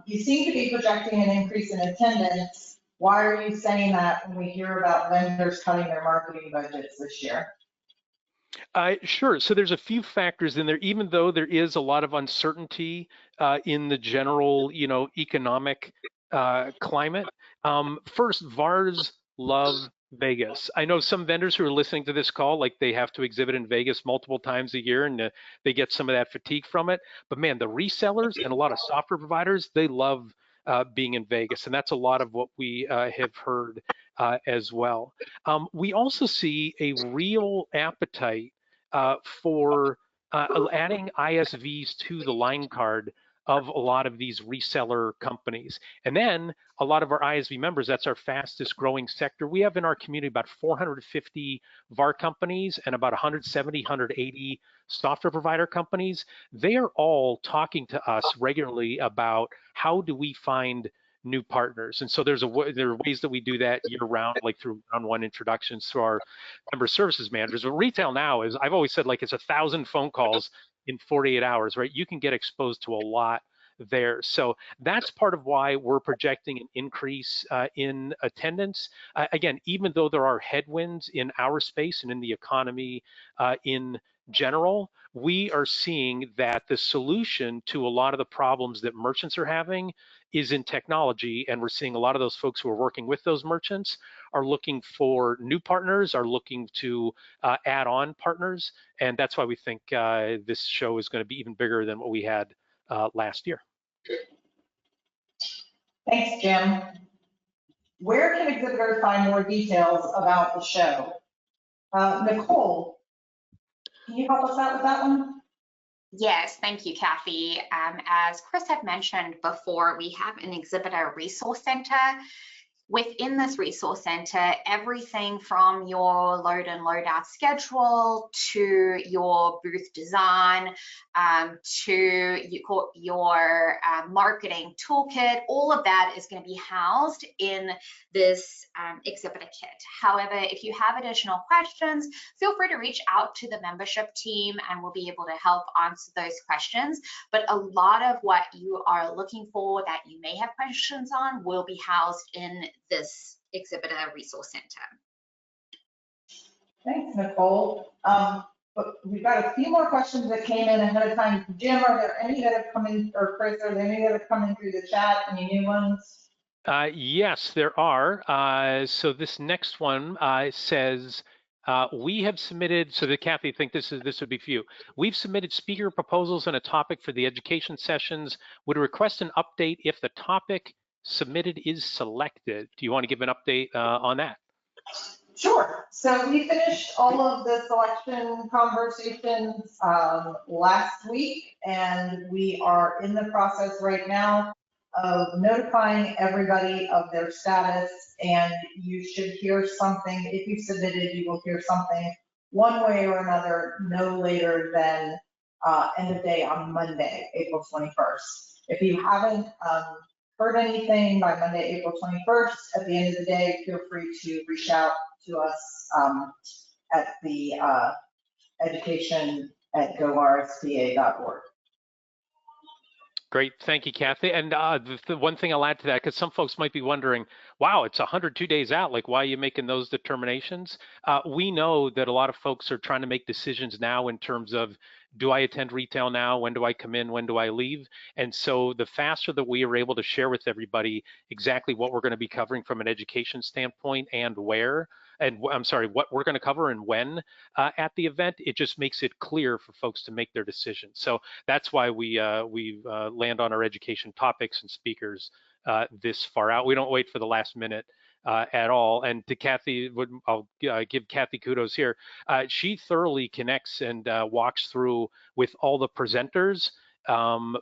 You seem to be projecting an increase in attendance. Why are you saying that when we hear about vendors cutting their marketing budgets this year? Sure. So there's a few factors in there, even though there is a lot of uncertainty in the general, economic climate. First, VARs love Vegas. I know some vendors who are listening to this call, like they have to exhibit in Vegas multiple times a year, and they get some of that fatigue from it. But man, the resellers and a lot of software providers, they love being in Vegas, and that's a lot of what we have heard as well. We also see a real appetite for adding ISVs to the line card of a lot of these reseller companies. And then a lot of our ISV members, that's our fastest growing sector. We have in our community about 450 VAR companies and about 170, 180 software provider companies. They are all talking to us regularly about how do we find new partners. And so there are ways that we do that year round, like through one-on-one introductions to our member services managers. But RetailNOW is, I've always said, like it's 1,000 phone calls in 48 hours, right? You can get exposed to a lot there. So that's part of why we're projecting an increase in attendance. Again, even though there are headwinds in our space and in the economy in general, we are seeing that the solution to a lot of the problems that merchants are having is in technology, and we're seeing a lot of those folks who are working with those merchants are looking for new partners, are looking to add on partners, and that's why we think this show is going to be even bigger than what we had last year. Thanks, Jim. Where can exhibitors find more details about the show? Nicole, can you help us out with that one? Yes, thank you, Kathy. As Chris had mentioned before, we have an exhibitor resource center. Within this resource center, everything from your load and load out schedule to your booth design, to your marketing toolkit, all of that is going to be housed in this exhibitor kit. However, if you have additional questions, feel free to reach out to the membership team and we'll be able to help answer those questions. But a lot of what you are looking for that you may have questions on will be housed in this exhibitor resource center. Thanks, Nicole. But we've got a few more questions that came in ahead of time. Jim, are there any that have come in, or Chris, are there any that have come in through the chat? Any new ones? Yes, there are. So this next one says, we have submitted, so that Kathy, I think this would be for you. We've submitted speaker proposals on a topic for the education sessions. Would request an update if the topic submitted is selected. Do you want to give an update on that? Sure. So we finished all of the selection conversations last week, and we are in the process right now of notifying everybody of their status, and you should hear something. If you submitted, you will hear something one way or another no later than end of day on Monday, April 21st. If you haven't heard anything by Monday, April 21st, at the end of the day, feel free to reach out to us at the education@gorspa.org. Great, thank you, Kathy. And the one thing I'll add to that, because some folks might be wondering, wow, it's 102 days out, like why are you making those determinations? We know that a lot of folks are trying to make decisions now in terms of do I attend Retail Now? When do I come in? When do I leave? And so the faster that we are able to share with everybody exactly what we're going to be covering from an education standpoint and where, and I'm sorry, what we're going to cover and when at the event, it just makes it clear for folks to make their decisions. So that's why we land on our education topics and speakers this far out. We don't wait for the last minute at all. And to Kathy, I'll give Kathy kudos here. She thoroughly connects and walks through with all the presenters on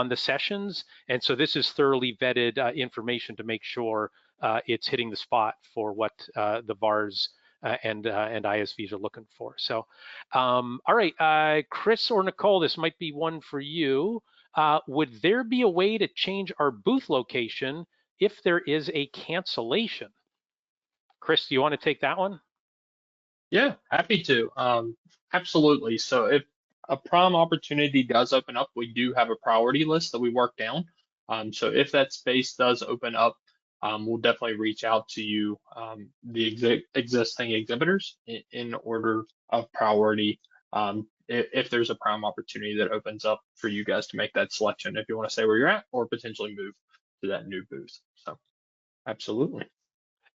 the sessions. And so this is thoroughly vetted information to make sure it's hitting the spot for what the VARs and ISVs are looking for. So, all right, Chris or Nicole, this might be one for you. Would there be a way to change our booth location if there is a cancellation? Chris, do you want to take that one? Yeah, happy to. Absolutely. So if a prime opportunity does open up, we do have a priority list that we work down. So if that space does open up, we'll definitely reach out to you, the existing exhibitors, in order of priority. If there's a prime opportunity that opens up for you guys to make that selection, if you want to stay where you're at or potentially move to that new booth. So absolutely.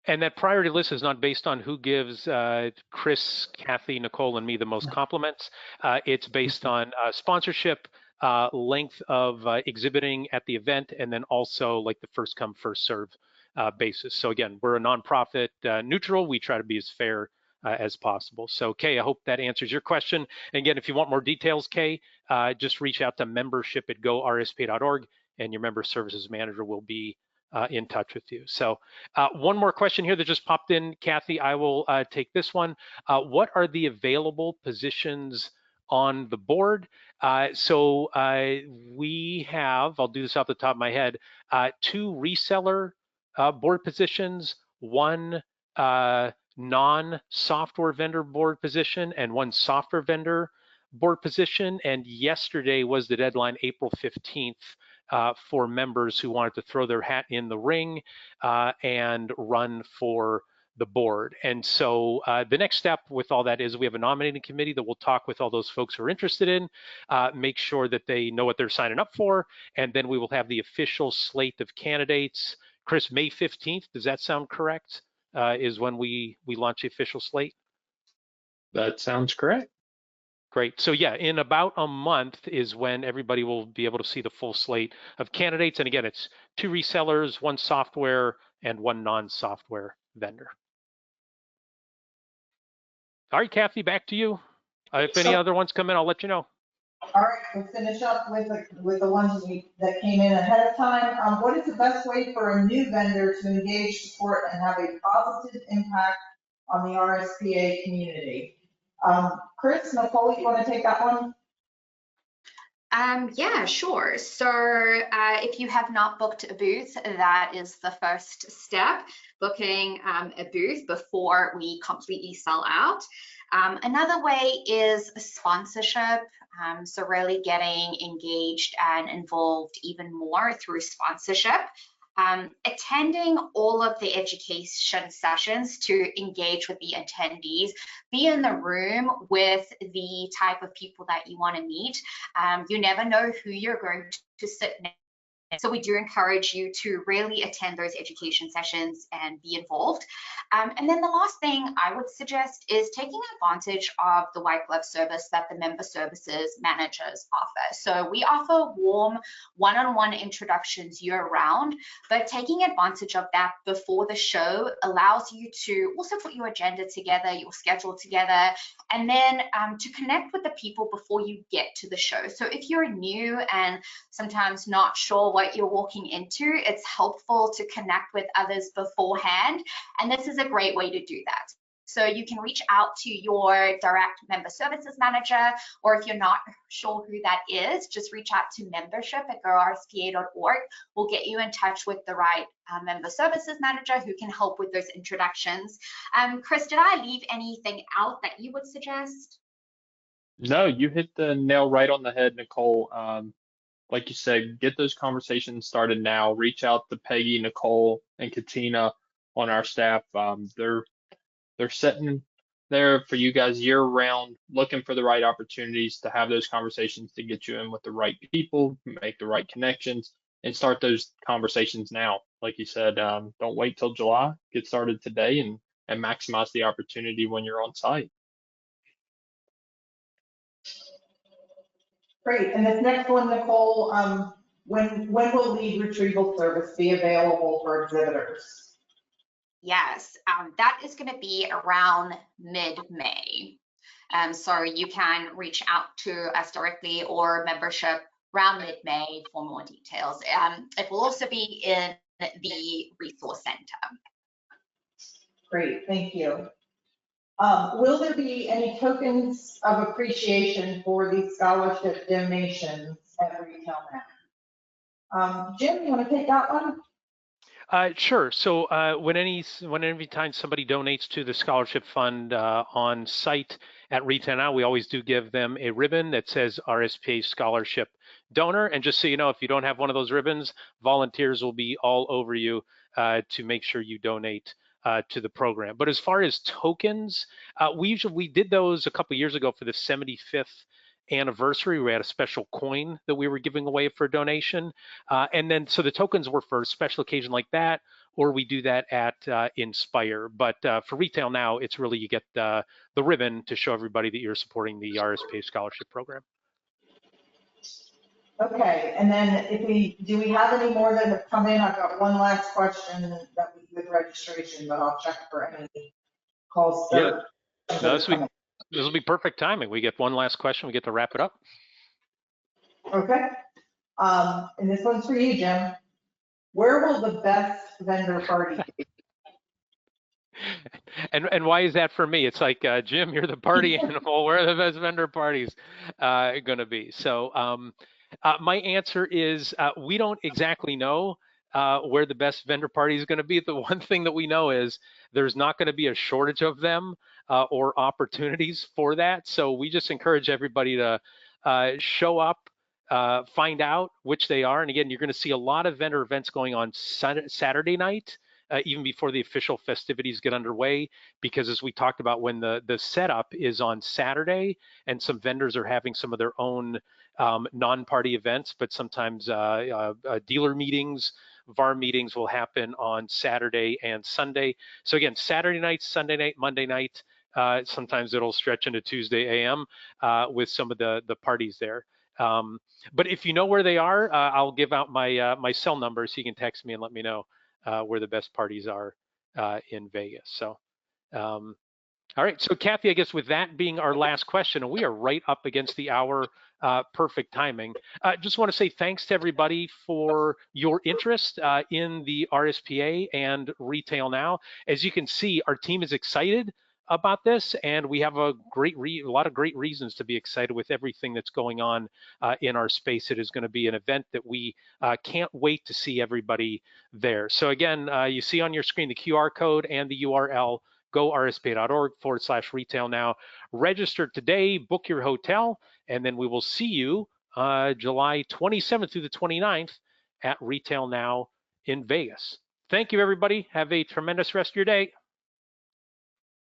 And that priority list is not based on who gives Chris, Kathy, Nicole, and me the most compliments. It's based on sponsorship, length of exhibiting at the event, and then also like the first come, first serve basis. So again, we're a nonprofit neutral. We try to be as fair as possible. So Kay, I hope that answers your question. And again, if you want more details, Kay, just reach out to membership@gorspa.org, and your member services manager will be in touch with you. So one more question here that just popped in, Kathy, I will take this one. What are the available positions on the board? So we have, I'll do this off the top of my head, 2 reseller board positions, 1 non-software vendor board position, and 1 software vendor board position. And yesterday was the deadline, April 15th, for members who wanted to throw their hat in the ring and run for the board. And so the next step with all that is we have a nominating committee that will talk with all those folks who are interested in, make sure that they know what they're signing up for, and then we will have the official slate of candidates. Chris, May 15th, does that sound correct? Is when we launch the official slate? That sounds correct. Great. So yeah, in about a month is when everybody will be able to see the full slate of candidates. And again, it's 2 resellers, 1 software, and 1 non-software vendor. All right, Kathy, back to you. If any other ones come in, I'll let you know. All right, we'll finish up with the ones that came in ahead of time. What is the best way for a new vendor to engage, support, and have a positive impact on the RSPA community? Chris, Nicole, you want to take that one? Yeah, sure. So if you have not booked a booth, that is the first step, booking a booth before we completely sell out. Another way is sponsorship. So really getting engaged and involved even more through sponsorship. Attending all of the education sessions to engage with the attendees, be in the room with the type of people that you want to meet. You never know who you're going to sit next. So we do encourage you to really attend those education sessions and be involved. And then the last thing I would suggest is taking advantage of the white glove service that the member services managers offer. So we offer warm one-on-one introductions year-round, but taking advantage of that before the show allows you to also put your agenda together, your schedule together, and then to connect with the people before you get to the show. So if you're new and sometimes not sure what you're walking into, it's helpful to connect with others beforehand, and this is a great way to do that. So you can reach out to your direct member services manager, or if you're not sure who that is, just reach out to membership@gorspa.org. We'll get you in touch with the right member services manager who can help with those introductions. Chris, did I leave anything out that you would suggest? No, you hit the nail right on the head, Nicole. Like you said, get those conversations started now. Reach out to Peggy, Nicole, and Katina on our staff. They're setting there for you guys year round, looking for the right opportunities to have those conversations to get you in with the right people, make the right connections, and start those conversations now. Like you said, don't wait till July. Get started today and maximize the opportunity when you're on site. Great. And this next one, Nicole, when will lead retrieval service be available for exhibitors? Yes, that is going to be around mid-May. So you can reach out to us directly or membership around mid-May for more details. It will also be in the resource center. Great, thank you. Will there be any tokens of appreciation for these scholarship donations at RetailNOW? Jim, you want to take that one? Sure. So any time somebody donates to the scholarship fund on site at RetailNOW, we always do give them a ribbon that says RSPA scholarship donor. And just so you know, if you don't have one of those ribbons, volunteers will be all over you to make sure you donate to the program. But as far as tokens, we did those a couple years ago for the 75th anniversary. We had a special coin that we were giving away for a donation. And then, so the tokens were for a special occasion like that, or we do that at Inspire. But for RetailNOW, it's really, you get the ribbon to show everybody that you're supporting the RSPA scholarship program. Okay, and then do we have any more that have come in? I've got one last question that we with registration, but I'll check for any calls. Yeah, no, this will be perfect timing. We get one last question, we get to wrap it up. Okay, and this one's for you, Jim. Where will the best vendor party be? And why is that for me? It's like, Jim, you're the party animal. Where are the best vendor parties going to be? So my answer is we don't exactly know where the best vendor party is going to be. The one thing that we know is there's not going to be a shortage of them or opportunities for that. So we just encourage everybody to show up, find out which they are. And again, you're going to see a lot of vendor events going on Saturday night, even before the official festivities get underway, because as we talked about, when the setup is on Saturday, and some vendors are having some of their own non-party events, but sometimes dealer meetings, VAR meetings will happen on Saturday and Sunday. So again, Saturday night, Sunday night, Monday night, sometimes it'll stretch into Tuesday AM with some of the parties there. But if you know where they are, I'll give out my my cell number so you can text me and let me know where the best parties are in Vegas. So, all right. So Kathy, I guess with that being our last question, and we are right up against the hour, perfect timing. Just want to say thanks to everybody for your interest in the RSPA and RetailNOW. As you can see, our team is excited about this, and we have a lot of great reasons to be excited with everything that's going on in our space. It is going to be an event that we can't wait to see everybody there. So again, you see on your screen the QR code and the URL, gorspa.org/RetailNOW. Register today, book your hotel, and then we will see you July 27th through the 29th at RetailNOW in Vegas. Thank you, everybody. Have a tremendous rest of your day.